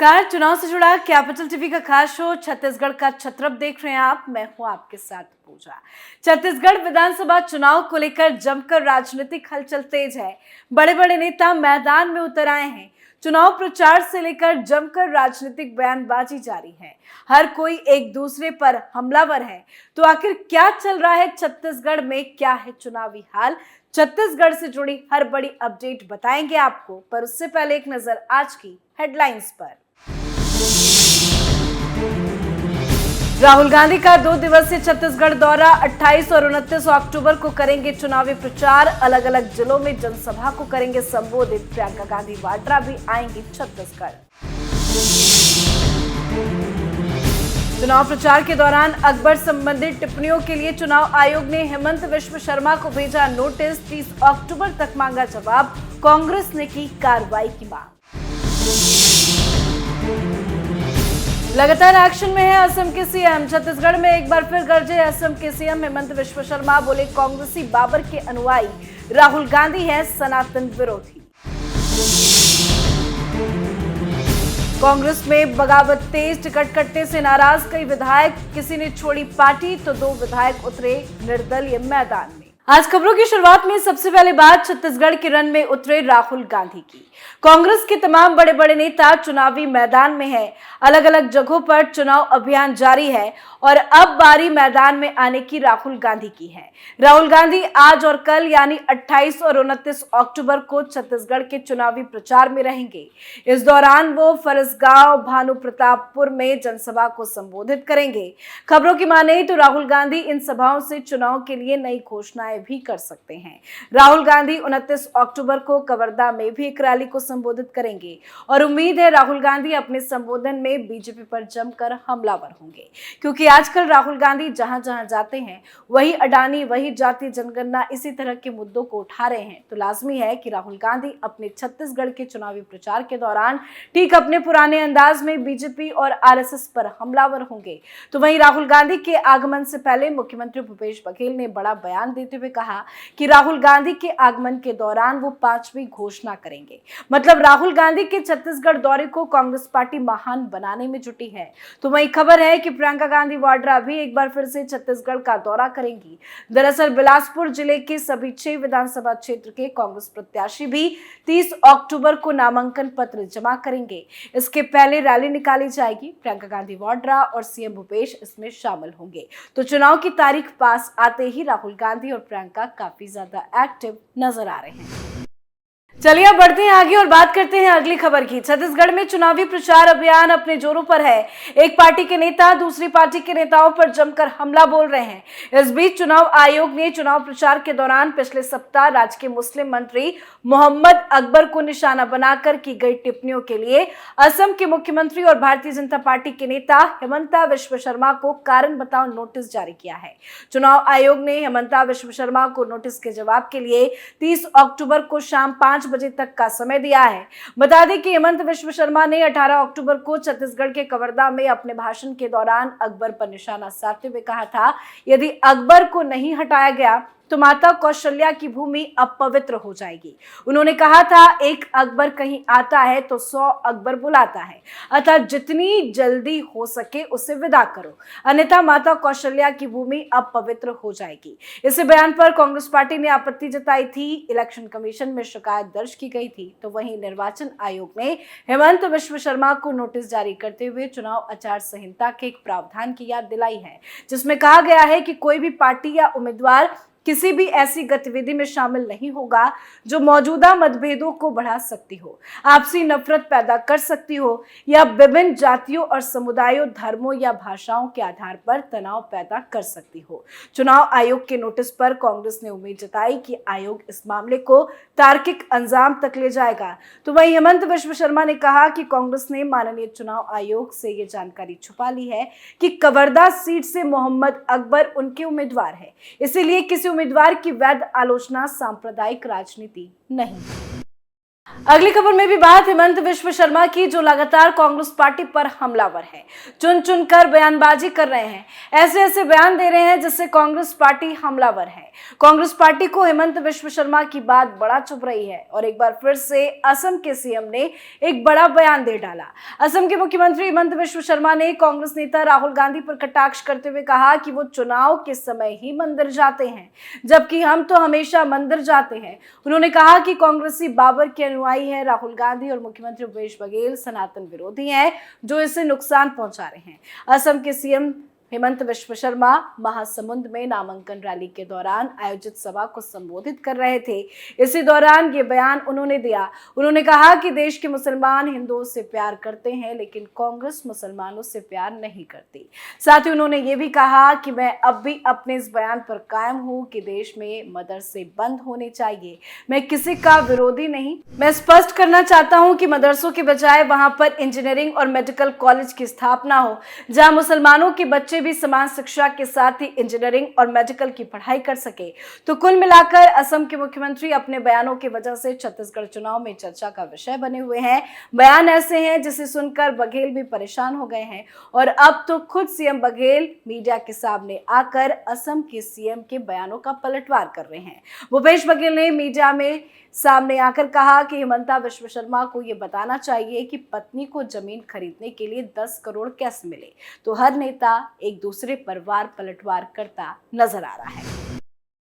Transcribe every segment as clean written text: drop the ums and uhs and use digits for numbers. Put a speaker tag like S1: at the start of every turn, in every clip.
S1: नमस्कार। चुनाव से जुड़ा कैपिटल टीवी का खास शो छत्तीसगढ़ का छत्रप देख रहे हैं आप। मैं हूं आपके साथ पूजा। छत्तीसगढ़ विधानसभा चुनाव को लेकर जमकर राजनीतिक हलचल तेज है। बड़े बड़े नेता मैदान में उतर आए हैं। चुनाव प्रचार से लेकर जमकर राजनीतिक बयानबाजी जारी है। हर कोई एक दूसरे पर हमलावर है। तो आखिर क्या चल रहा है छत्तीसगढ़ में, क्या है चुनावी हाल? छत्तीसगढ़ से जुड़ी हर बड़ी अपडेट बताएंगे आपको, पर उससे पहले एक नजर आज की हेडलाइंस पर। राहुल गांधी का 2 दिवसीय छत्तीसगढ़ दौरा 28 और 29 अक्टूबर को करेंगे चुनावी प्रचार। अलग अलग जिलों में जनसभा को करेंगे संबोधित। प्रियंका गांधी वाड्रा भी आएंगी छत्तीसगढ़। चुनाव प्रचार के दौरान अकबर संबंधित टिप्पणियों के लिए चुनाव आयोग ने हेमंत विश्व शर्मा को भेजा नोटिस। 30 अक्टूबर तक मांगा जवाब। कांग्रेस ने की कार्रवाई की मांग। लगातार एक्शन में है असम के सीएम। छत्तीसगढ़ में एक बार फिर गरजे असम के सीएम हेमंत विश्व शर्मा। बोले कांग्रेसी बाबर के अनुयायी राहुल गांधी है सनातन विरोधी। कांग्रेस में बगावत तेज। टिकट कटने से नाराज कई विधायक। किसी ने छोड़ी पार्टी तो 2 विधायक उतरे निर्दलीय मैदान में। आज खबरों की शुरुआत में सबसे पहले बात छत्तीसगढ़ के रण में उतरे राहुल गांधी की। कांग्रेस के तमाम बड़े बड़े नेता चुनावी मैदान में हैं। अलग अलग जगहों पर चुनाव अभियान जारी है और अब बारी मैदान में आने की राहुल गांधी की है। राहुल गांधी आज और कल यानी 28 और 29 अक्टूबर को छत्तीसगढ़ के चुनावी प्रचार में रहेंगे। इस दौरान वो फरसगांव, भानु प्रतापपुर में जनसभा को संबोधित करेंगे। खबरों की माने तो राहुल गांधी इन सभाओं से चुनाव के लिए नई घोषणाएं भी कर सकते हैं। राहुल गांधी 29 अक्टूबर को कवर्धा में भी एक रैली को संबोधित करेंगे और उम्मीद है राहुल गांधी अपने संबोधन में बीजेपी पर जमकर हमलावर होंगे, क्योंकि आजकल राहुल गांधी जहां जहां जाते हैं वही अडानी, वही जातीय जनगणना, इसी तरह के मुद्दों को उठा रहे हैं। तो लाजमी है कि राहुल गांधी अपने छत्तीसगढ़ के चुनावी प्रचार के दौरान ठीक अपने पुराने अंदाज में बीजेपी और आरएसएस पर हमलावर होंगे। तो वहीं राहुल गांधी के आगमन से पहले मुख्यमंत्री भूपेश बघेल ने बड़ा बयान देते हुए कहा कि राहुल गांधी के आगमन के दौरान वो 5वीं घोषणा करेंगे। मतलब राहुल गांधी के छत्तीसगढ़ दौरे को कांग्रेस पार्टी महान बनाने में जुटी है। तो वही खबर है कि प्रियंका गांधी वाड्रा भी एक बार फिर से छत्तीसगढ़ का दौरा करेंगी। दरअसल बिलासपुर जिले के सभी 6 विधानसभा क्षेत्र के कांग्रेस प्रत्याशी भी 30 अक्टूबर को नामांकन पत्र जमा करेंगे। इसके पहले रैली निकाली जाएगी। प्रियंका गांधी वाड्रा और सीएम भूपेश इसमें शामिल होंगे। तो चुनाव की तारीख पास आते ही राहुल गांधी और प्रियंका काफी ज्यादा एक्टिव नजर आ रहे हैं। चलिए अब बढ़ते हैं आगे और बात करते हैं अगली खबर की। छत्तीसगढ़ में चुनावी प्रचार अभियान अपने जोरों पर है। एक पार्टी के नेता दूसरी पार्टी के नेताओं पर जमकर हमला बोल रहे हैं। इस बीच चुनाव आयोग ने चुनाव प्रचार के दौरान पिछले सप्ताह राज्य के मुस्लिम मंत्री मोहम्मद अकबर को निशाना बनाकर की गई टिप्पणियों के लिए असम के मुख्यमंत्री और भारतीय जनता पार्टी के नेता हेमंता विश्व शर्मा को कारण बताओ नोटिस जारी किया है। चुनाव आयोग ने हेमंता विश्व शर्मा को नोटिस के जवाब के लिए 30 अक्टूबर को शाम 5 बजे तक का समय दिया है। बता दें कि हेमंत विश्व शर्मा ने 18 अक्टूबर को छत्तीसगढ़ के कवर्धा में अपने भाषण के दौरान अकबर पर निशाना साधते हुए कहा था, यदि अकबर को नहीं हटाया गया तो माता कौशल्या की भूमि अपवित्र हो जाएगी। उन्होंने कहा था, एक अकबर कहीं आता है तो 100 अकबर बुलाता है, अतः जितनी जल्दी हो सके उसे विदा करो, अन्यथा माता कौशल्या की भूमि अपवित्र हो जाएगी। इस बयान पर कांग्रेस पार्टी ने आपत्ति जताई थी। इलेक्शन कमीशन में शिकायत दर्ज की गई थी। तो वहीं निर्वाचन आयोग ने हेमंत विश्व शर्मा को नोटिस जारी करते हुए चुनाव आचार संहिता के एक प्रावधान की याद दिलाई है, जिसमें कहा गया है कि कोई भी पार्टी या उम्मीदवार किसी भी ऐसी गतिविधि में शामिल नहीं होगा जो मौजूदा मतभेदों को बढ़ा सकती हो, आपसी नफरत पैदा कर सकती हो या विभिन्न जातियों और समुदायों, धर्मों या भाषाओं के आधार पर तनाव पैदा कर सकती हो। चुनाव आयोग के नोटिस पर कांग्रेस ने उम्मीद जताई कि आयोग इस मामले को तार्किक अंजाम तक ले जाएगा। तो वहीं हेमंत विश्व शर्मा ने कहा कि कांग्रेस ने माननीय चुनाव आयोग से ये जानकारी छुपा ली है कि कवर्धा सीट से मोहम्मद अकबर उनके उम्मीदवार है, इसीलिए किसी उम्मीदवार की वैध आलोचना सांप्रदायिक राजनीति नहीं। अगली खबर में भी बात हेमंत विश्व शर्मा की, जो लगातार कांग्रेस पार्टी पर हमलावर है, चुन चुनकर बयानबाजी कर रहे हैं, ऐसे ऐसे बयान दे रहे हैं जिससे कांग्रेस पार्टी हमलावर है। कांग्रेस पार्टी को हेमंत विश्व शर्मा की बात बड़ा चुभ रही है और एक बार फिर से असम के सीएम ने एक बड़ा बयान दे डाला। असम के मुख्यमंत्री हेमंत विश्व शर्मा ने कांग्रेस नेता राहुल गांधी पर कटाक्ष करते हुए कहा कि वो चुनाव के समय ही मंदिर जाते हैं, जबकि हम तो हमेशा मंदिर जाते हैं। उन्होंने कहा कि कांग्रेसी बाबर के अनुयायी है, राहुल गांधी और मुख्यमंत्री भूपेश बघेल सनातन विरोधी हैं जो इसे नुकसान पहुंचा रहे हैं। असम के सीएम हेमंत विश्व शर्मा महासमुंद में नामांकन रैली के दौरान आयोजित सभा को संबोधित कर रहे थे। इसी दौरान ये बयान उन्होंने दिया। उन्होंने कहा कि देश के मुसलमान हिंदुओं से प्यार करते हैं, लेकिन कांग्रेस मुसलमानों से प्यार नहीं करती। साथ ही उन्होंने ये भी कहा कि मैं अब भी अपने इस बयान पर कायम हूं कि देश में मदरसे बंद होने चाहिए। मैं किसी का विरोधी नहीं, मैं स्पष्ट करना चाहता हूं कि मदरसों के बजाय वहां पर इंजीनियरिंग और मेडिकल कॉलेज की स्थापना हो, जहां मुसलमानों के बच्चे भी समान शिक्षा के साथ ही इंजीनियरिंग और मेडिकल की पढ़ाई कर सके। तो कुल मिलाकर असम के मुख्यमंत्री अपने बयानों की वजह से छत्तीसगढ़ चुनाव में चर्चा का विषय बने हुए हैं। बयान ऐसे हैं जिसे सुनकर बघेल भी परेशान हो गए हैं और अब तो खुद सीएम बघेल मीडिया के सामने आकर असम के सीएम के बयानों का पलटवार कर रहे हैं। भूपेश बघेल ने मीडिया में सामने आकर कहा कि हेमंता विश्व शर्मा को यह बताना चाहिए कि पत्नी को जमीन खरीदने के लिए 10 करोड़ कैसे मिले। तो हर नेता एक दूसरे पर वार पलटवार करता नजर आ रहा है।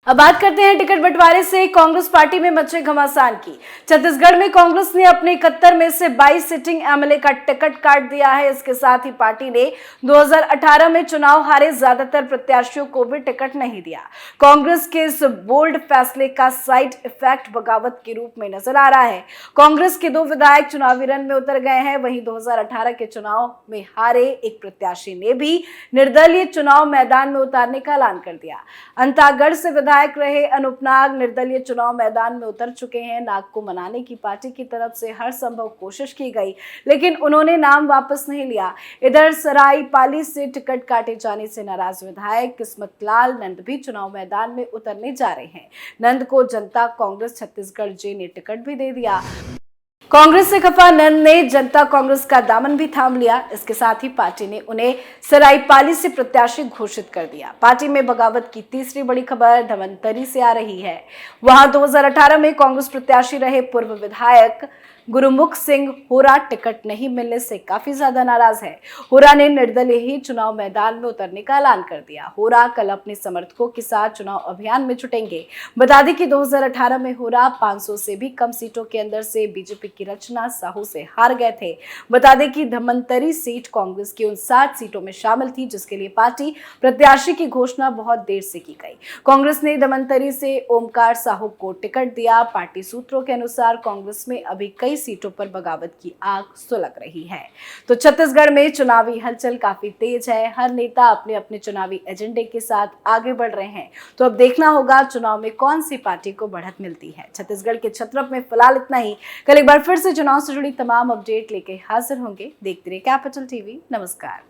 S1: अब बात करते हैं टिकट बंटवारे से कांग्रेस पार्टी में मचे घमासान की। छत्तीसगढ़ में कांग्रेस ने अपने 71 में से 22 सिटिंग एमएलए का टिकट काट दिया है। इसके साथ ही पार्टी ने 2018 में चुनाव हारे ज्यादातर प्रत्याशियों को भी टिकट नहीं दिया। कांग्रेस के इस बोल्ड फैसले का साइड इफेक्ट बगावत के रूप में नजर आ रहा है। कांग्रेस के 2 विधायक चुनावी रण में उतर गए हैं। वहीं 2018 के चुनाव में हारे एक प्रत्याशी ने भी निर्दलीय चुनाव मैदान में उतारने का ऐलान कर दिया। अंतागढ़ से विधायक रहे अनूप नाग निर्दलीय चुनाव मैदान में उतर चुके हैं। नाग को मनाने की पार्टी की तरफ से हर संभव कोशिश की गई, लेकिन उन्होंने नाम वापस नहीं लिया। इधर सरायपाली से टिकट काटे जाने से नाराज विधायक किस्मत लाल नंद भी चुनाव मैदान में उतरने जा रहे हैं। नंद को जनता कांग्रेस छत्तीसगढ़ जे ने टिकट भी दे दिया। कांग्रेस से खफा नंद ने जनता कांग्रेस का दामन भी थाम लिया। इसके साथ ही पार्टी ने उन्हें सरायपाली से प्रत्याशी घोषित कर दिया। पार्टी में बगावत की तीसरी बड़ी खबर धमंतरी से आ रही है। वहां 2018 में कांग्रेस प्रत्याशी रहे पूर्व विधायक गुरुमुख सिंह होरा टिकट नहीं मिलने से काफी ज्यादा नाराज है। होरा ने निर्दलीय ही चुनाव मैदान में उतरने का ऐलान कर दिया। होरा कल अपने समर्थकों के साथ चुनाव अभियान में जुटेंगे। बता दें कि 2018 में होरा 500 से भी कम सीटों के अंदर से बीजेपी की रचना साहू से हार गए थे। बता दें कि धमंतरी सीट कांग्रेस की उन 60 सीटों में शामिल थी जिसके लिए पार्टी प्रत्याशी की घोषणा बहुत देर से की गई। कांग्रेस ने धमंतरी से ओमकार साहू को टिकट दिया। पार्टी सूत्रों के अनुसार कांग्रेस में अभी कई सीटों पर बगावत की आग सुलग रही है। तो छत्तीसगढ़ में चुनावी हलचल काफी तेज है। हर नेता अपने अपने चुनावी एजेंडे के साथ आगे बढ़ रहे हैं। तो अब देखना होगा चुनाव में कौन सी पार्टी को बढ़त मिलती है। छत्तीसगढ़ के छत्रप में फिलहाल इतना ही। कल एक बार फिर से चुनाव से जुड़ी तमाम अपडेट लेके हाजिर होंगे। देखते रहिए कैपिटल टीवी। नमस्कार।